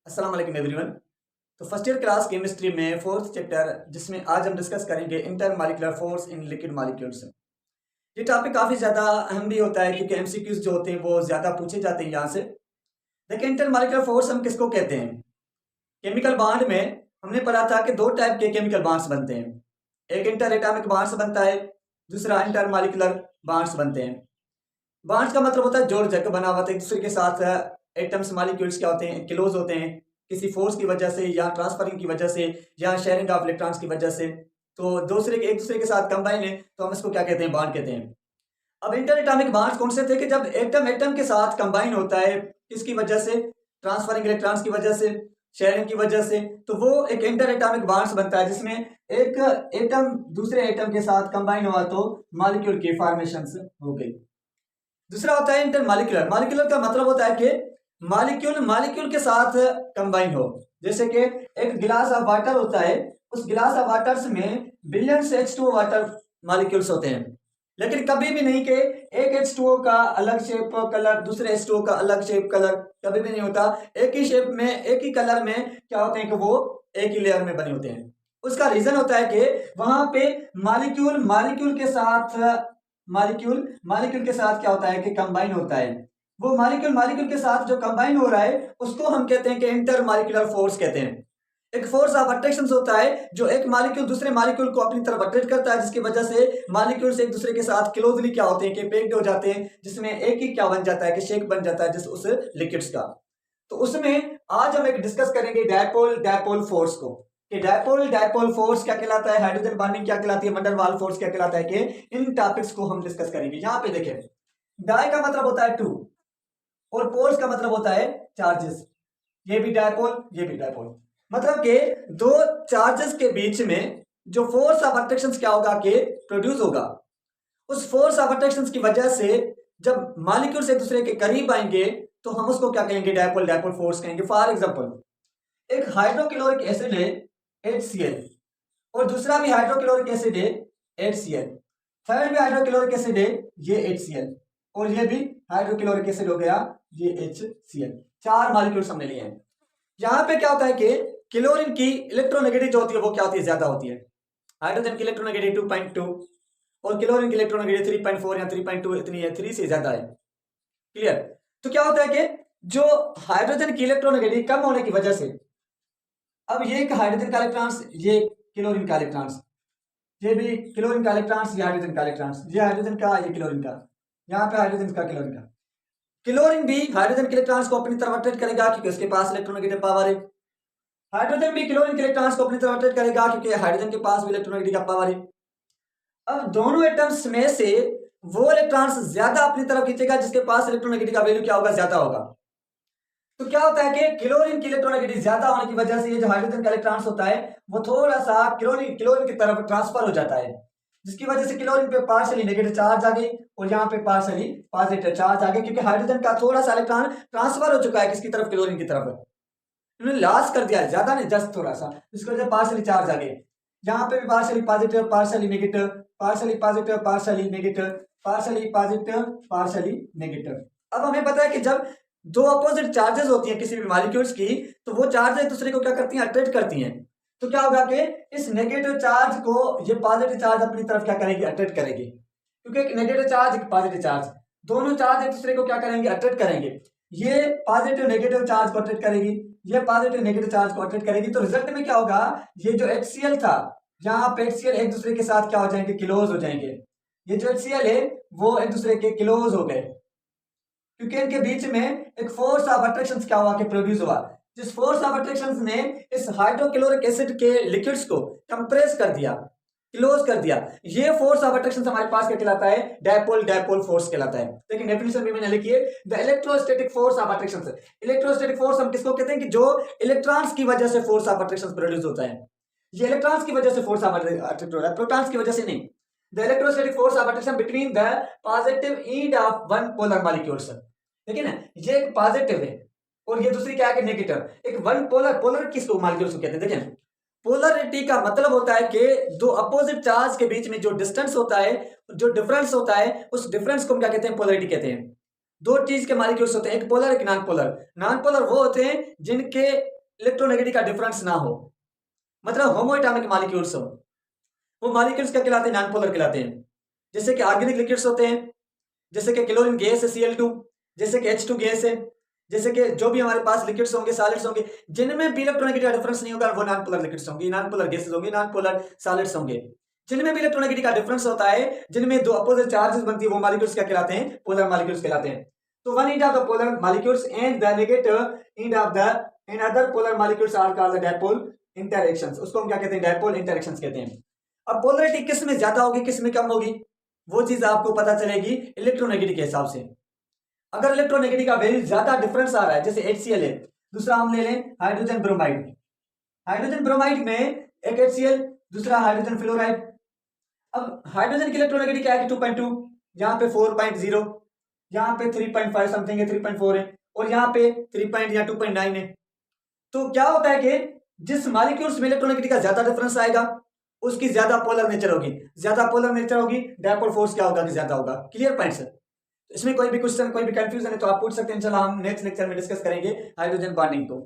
अस्सलाम वालेकुम एवरीवन। तो फर्स्ट ईयर क्लास केमिस्ट्री में फोर्थ चैप्टर जिसमें आज हम डिस्कस करेंगे intermolecular force in liquid molecules. ये टॉपिक काफ़ी ज़्यादा अहम भी होता है क्योंकि एमसीक्यूज जो होते हैं वो ज़्यादा पूछे जाते हैं यहाँ से। देखिए इंटरमॉलिक्यूलर फोर्स हम किसको कहते हैं। केमिकल बॉन्ड में हमने पढ़ा था कि दो टाइप के केमिकल बॉन्ड्स बनते हैं, एक इंटर एटॉमिक बॉन्ड्स बनता है, दूसरा इंटरमॉलिक्यूलर बॉन्ड्स बनते हैं। बॉन्ड्स का मतलब होता है जोड़ जग बना हुआ, एक दूसरे के साथ एटम्स मॉलिक्यूल्स क्या होते हैं, क्लोज होते हैं किसी फोर्स की वजह से या ट्रांसफरिंग की वजह से या शेयरिंग ऑफ इलेक्ट्रॉन्स की वजह से। तो एक दूसरे के साथ कंबाइन है तो हम इसको क्या कहते हैं, बॉन्ड कहते हैं। अब इंटर एटॉमिक बॉन्ड्स कौन से थे कि जब एटम एटम के साथ कंबाइन होता है, किसकी वजह से, ट्रांसफरिंग इलेक्ट्रॉन्स की वजह से, शेयरिंग की वजह से, तो वो एक इंटर एटॉमिक बॉन्ड्स बनता है जिसमें एक एटम दूसरे एटम के साथ कंबाइन हुआ तो मॉलिक्यूल की फॉर्मेशन हो गई। दूसरा होता है इंटरमॉलिक्यूलर। मॉलिक्यूलर का मतलब होता है कि मॉलिक्यूल मॉलिक्यूल के साथ कंबाइन हो। जैसे कि एक गिलास ऑफ वाटर होता है, उस गिलास ऑफ वाटर में बिलियंस H2O वाटर मॉलिक्यूल्स होते हैं, लेकिन कभी भी नहीं कि एक H2O का अलग शेप कलर, दूसरे H2O का अलग शेप कलर, कभी भी नहीं होता। एक ही शेप में, एक ही कलर में क्या होते हैं कि वो एक ही लेयर में बने होते हैं। उसका रीजन होता है कि वहां पे मॉलिक्यूल मॉलिक्यूल के साथ मॉलिक्यूल के साथ क्या होता है कि कंबाइन होता है। वो मॉलिक्यूल मॉलिक्यूल के साथ जो कंबाइन हो रहा है उसको हम कहते हैं कि इंटरमॉलिक्यूलर फोर्स कहते हैं। एक फोर्स ऑफ अट्रैक्शन होता है जो एक मॉलिक्यूल दूसरे मॉलिक्यूल को अपनी तरफ अट्रैक्ट करता है, जिसकी वजह से मॉलिक्यूल्स एक दूसरे के साथ क्लोजली क्या होते हैं कि पैक्ड हो जाते हैं, जिसमें एक ही क्या बन जाता है कि शेक बन जाता है जिस उस लिक्विड्स का। तो उसमें आज हम एक डिस्कस करेंगे डायपोल डायपोल फोर्स को, कि डायपोल डायपोल फोर्स क्या कहलाता है, हाइड्रोजन बॉन्डिंग क्या कहलाती है, वंडर वाल फोर्स क्या कहलाता है, कि इन टॉपिक्स को हम डिस्कस करेंगे। यहाँ पे देखें, डाई का मतलब होता है टू और पोल्स का मतलब होता है चार्जेस। ये भी डायपोल, ये भी डायपोल, मतलब कि दो चार्जेस के बीच में जो फोर्स ऑफ अट्रैक्शन क्या होगा कि प्रोड्यूस होगा, उस फोर्स ऑफ अट्रैक्शन की वजह से जब मॉलिक्यूल्स एक दूसरे के करीब आएंगे तो हम उसको क्या कहेंगे, डायपोल डायपोल फोर्स कहेंगे। फॉर एग्जांपल एक हाइड्रोक्लोरिक एसिड है HCl और दूसरा भी हाइड्रोक्लोरिक एसिड है HCl, थर्ड भी हाइड्रोक्लोरिक एसिड है ये HCl और ये भी हाइड्रोक्लोरिक एसिड हो गया ये HCl। चार मॉलिक्यूल्स हमने लिए हैं। यहाँ पे क्या होता है कि क्लोरीन की इलेक्ट्रोनेगेटिव जो होती है वो क्या होती है, ज्यादा होती है। हाइड्रोजन की इलेक्ट्रोनेगेटिव 2.2 और क्लोरीन की इलेक्ट्रोनेगेटिव 3.4 या 3.2 इतनी है, 3 से ज्यादा है। क्लियर। तो क्या होता है कि जो हाइड्रोजन की इलेक्ट्रोनेगेटिव कम होने की वजह से, अब ये एक हाइड्रोजन का इलेक्ट्रॉन्स, ये क्लोरीन का इलेक्ट्रॉन्स, ये भी क्लोरीन का इलेक्ट्रॉन्स, ये हाइड्रोजन का इलेक्ट्रॉन्स, ये हाइड्रोजन का, ये क्लोरीन का, यहाँ पे हाइड्रोजन का, क्लोरीन का। क्लोरीन भी हाइड्रोजन के इलेक्ट्रॉन्स को अपनी तरफ अट्रैक्ट करेगा क्योंकि उसके पास इलेक्ट्रोनेगेटिव पावर है। हाइड्रोजन भी क्लोरीन के इलेक्ट्रॉन्स को अपनी तरफ अट्रैक्ट करेगा क्योंकि हाइड्रोजन के पास भी इलेक्ट्रोनेगेटिव पावर है। अब दोनों एटम्स में से वो इलेक्ट्रॉन्स ज्यादा अपनी तरफ खींचेगा जिसके पास इलेक्ट्रोनेगेटिव का वैल्यू क्या होगा, ज्यादा होगा। तो क्या होता है कि क्लोरीन की इलेक्ट्रोनेगेटिव ज्यादा होने की वजह से ये जो हाइड्रोजन का इलेक्ट्रॉन्स होता है वो थोड़ा सा क्लोरीन की तरफ ट्रांसफर हो जाता है, जिसकी वजह से क्लोरीन पे पार्शियली नेगेटिव चार्ज आ गई और यहाँ पे पार्शियली पॉजिटिव चार्ज आ गई, क्योंकि हाइड्रोजन का थोड़ा सा इलेक्ट्रॉन ट्रांसफर हो चुका है किसकी तरफ, क्लोरीन की तरफ। उन्होंने लॉस कर दिया, ज्यादा नहीं, जस्ट थोड़ा सा, इसकी वजह से पार्शियली चार्ज आ गए। यहाँ पे भी partially positive partially negative, partially positive partially negative, partially positive partially negative. अब हमें पता है कि जब दो अपोजिट चार्जेस होती हैं किसी भी मॉलिक्यूल्स की, तो वो चार्ज एक दूसरे को क्या करती हैं, अट्रैक्ट करती हैं। तो क्या होगा कि इस नेगेटिव चार्ज को ये पॉजिटिव चार्ज अपनी तरफ क्या करेगी, अट्रैक्ट करेगी, क्योंकि एक नेगेटिव चार्ज एक पॉजिटिव चार्ज, दोनों चार्ज एक दूसरे को क्या करेंगे, अट्रैक्ट करेंगे। ये पॉजिटिव नेगेटिव चार्ज को अट्रैक्ट करेगी, ये पॉजिटिव नेगेटिव चार्ज को अट्रैक्ट करेगी। तो रिजल्ट में क्या होगा, ये जो HCl था, यहाँ पे HCl एक दूसरे के साथ क्या हो जाएंगे, क्लोज हो जाएंगे। ये जो HCl है वो एक दूसरे के क्लोज हो गए क्योंकि इनके बीच में एक फोर्स ऑफ अट्रैक्शन क्या हुआ कि प्रोड्यूस हुआ, जिस फोर्स ऑफ अट्रैक्शन ने इस हाइड्रोक्लोरिक एसिड के लिक्विड्स को कंप्रेस कर दिया, क्लोज कर दिया। ये फोर्स ऑफ अट्रैक्शन हमारे पास क्या कहलाता है, डायपोल डायपोल फोर्स कहलाता है। लेकिन डेफिनेशन भी मैंने लिखी है, the electrostatic force of attraction. Electrostatic force हम किसको कहते हैं कि जो इलेक्ट्रॉन्स की वजह से फोर्स ऑफ अट्रैक्शन प्रोड्यूस होता है। ये इलेक्ट्रॉन्स की वजह से फोर्स ऑफ अट्रैक्ट हो रहा है, प्रोटॉन्स की वजह से नहीं। The electrostatic force of attraction between the positive end of one polar molecules. देखिए ना, ये एक पॉजिटिव है और ये दूसरी क्या है कि नेगेटिव। एक वन पोलर, पोलर किसको मॉलिक्यूल्स को कहते हैं, देखिए पोलरिटी का मतलब होता है कि दो अपोजिट चार्ज के बीच में जो डिस्टेंस होता है, जो डिफरेंस होता है, उस डिफरेंस को हम क्या कहते हैं, पोलरिटी कहते हैं। दो चीज के मॉलिक्यूल्स होते हैं, एक पोलर एक नॉन पोलर। नॉन पोलर वो होते हैं जिनके इलेक्ट्रोनेगेटिव का डिफरेंस ना हो, मतलब होमोएटॉमिक मॉलिक्यूल्स हो, वो मॉलिक्यूल्स क्या कहलाते हैं? नॉन पोलर कहलाते हैं। जैसे कि ऑर्गेनिक लिक्विड्स होते हैं, जैसे कि क्लोरीन गैस है Cl2, जैसे कि H2 गैस है, जैसे कि जो भी हमारे पास लिक्विड्स होंगे, सॉलिड्स होंगे, जिनमें भी इलेक्ट्रोनेगेटिव का डिफरेंस नहीं होगा, वो नॉन पोलर लिक्विड्स होंगे, नॉन पोलर गैसेस होंगे, नॉन पोलर सॉलिड्स होंगे। जिनमें भी इलेक्ट्रोनेगेटिव का डिफरेंस होता है, जिनमें दो अपोजिट चार्जेस बनती है, वो मॉलिक्यूल्स क्या कहलाते हैं? पोलर मॉलिक्यूल्स कहलाते हैं। तो one end of the polar molecules and the negative end of the and other polar molecules are called the dipole interactions. उसको हम क्या कहते हैं? डायपोल इंटरैक्शंस कहते हैं। अब पोलरिटी किस में ज्यादा होगी, किस में कम होगी, वो चीज आपको पता चलेगी इलेक्ट्रोनेगेटिव के हिसाब से। अगर इलेक्ट्रोनेगेटिव का वैल्यू ज्यादा डिफरेंस आ रहा है, जैसे HCl है, दूसरा हम ले लें हाइड्रोजन ब्रोमाइड। हाइड्रोजन ब्रोमाइड में एक HCl, दूसरा हाइड्रोजन फ्लोराइड। अब हाइड्रोजन की इलेक्ट्रोनेगेटिव क्या है? 2.2, यहाँ पे 4.0, यहाँ पे 3.5 समथिंग है, 3.4 है, और यहाँ पे 3 या 2.9 है। तो क्या होता है कि जिस मॉलिक्यूल्स में इलेक्ट्रोनेगेटिव का ज्यादा डिफरेंस आएगा, उसकी ज्यादा पोलर नेचर होगी। ज्यादा पोलर नेचर होगी, डायपोल फोर्स क्या होगा? कि ज्यादा होगा। Clear points? इसमें कोई भी क्वेश्चन, कोई भी कंफ्यूजन है तो आप पूछ सकते हैं। चलो हम नेक्स्ट लेक्चर में डिस्कस करेंगे हाइड्रोजन बॉन्डिंग को।